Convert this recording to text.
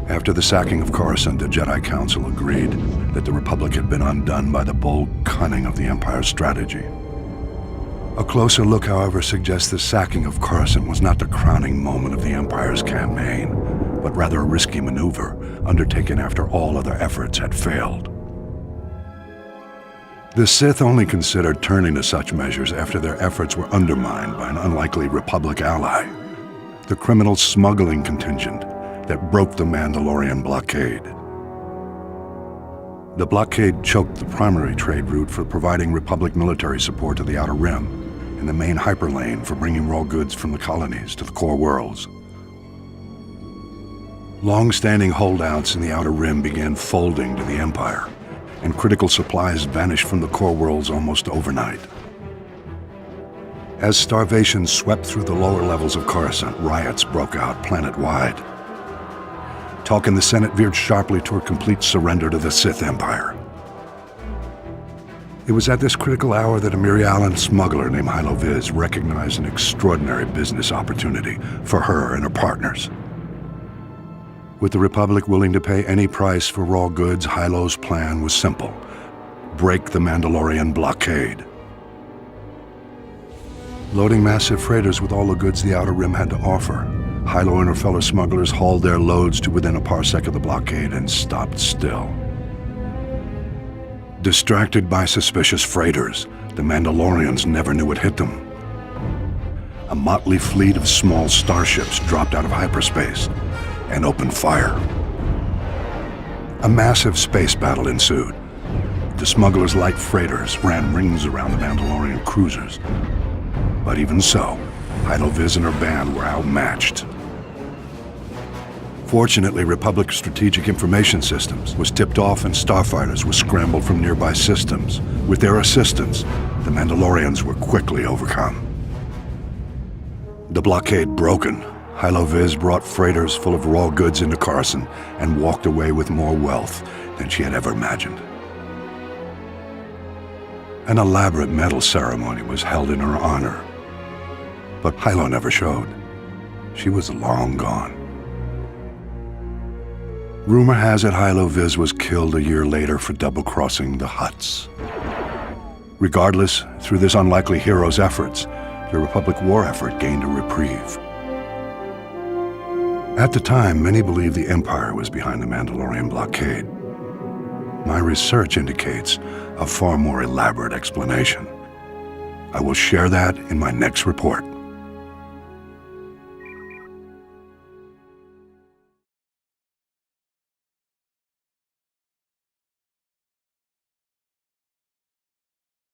After the sacking of Coruscant, the Jedi Council agreed that the Republic had been undone by the bold cunning of the Empire's strategy. A closer look, however, suggests the sacking of Coruscant was not the crowning moment of the Empire's campaign, but rather a risky maneuver undertaken after all other efforts had failed. The Sith only considered turning to such measures after their efforts were undermined by an unlikely Republic ally, the criminal smuggling contingent that broke the Mandalorian blockade. The blockade choked the primary trade route for providing Republic military support to the Outer Rim and the main hyperlane for bringing raw goods from the colonies to the core worlds. Long-standing holdouts in the Outer Rim began folding to the Empire, and critical supplies vanished from the core worlds almost overnight. As starvation swept through the lower levels of Coruscant, riots broke out planet-wide. Talk in the Senate veered sharply toward complete surrender to the Sith Empire. It was at this critical hour that a Mirialan smuggler named Hylo Viz recognized an extraordinary business opportunity for her and her partners. With the Republic willing to pay any price for raw goods, Hylo's plan was simple: break the Mandalorian blockade. Loading massive freighters with all the goods the Outer Rim had to offer, Hylo and her fellow smugglers hauled their loads to within a parsec of the blockade and stopped still. Distracted by suspicious freighters, the Mandalorians never knew what hit them. A motley fleet of small starships dropped out of hyperspace and opened fire. A massive space battle ensued. The smugglers' light freighters ran rings around the Mandalorian cruisers. But even so, Hylo Viz and her band were outmatched. Fortunately, Republic Strategic Information Systems was tipped off and starfighters were scrambled from nearby systems. With their assistance, the Mandalorians were quickly overcome. The blockade broken, Hylo Viz brought freighters full of raw goods into Coruscant and walked away with more wealth than she had ever imagined. An elaborate medal ceremony was held in her honor, but Hylo never showed. She was long gone. Rumor has it Hylo Viz was killed a year later for double-crossing the Hutts. Regardless, through this unlikely hero's efforts, the Republic war effort gained a reprieve. At the time, many believed the Empire was behind the Mandalorian blockade. My research indicates a far more elaborate explanation. I will share that in my next report.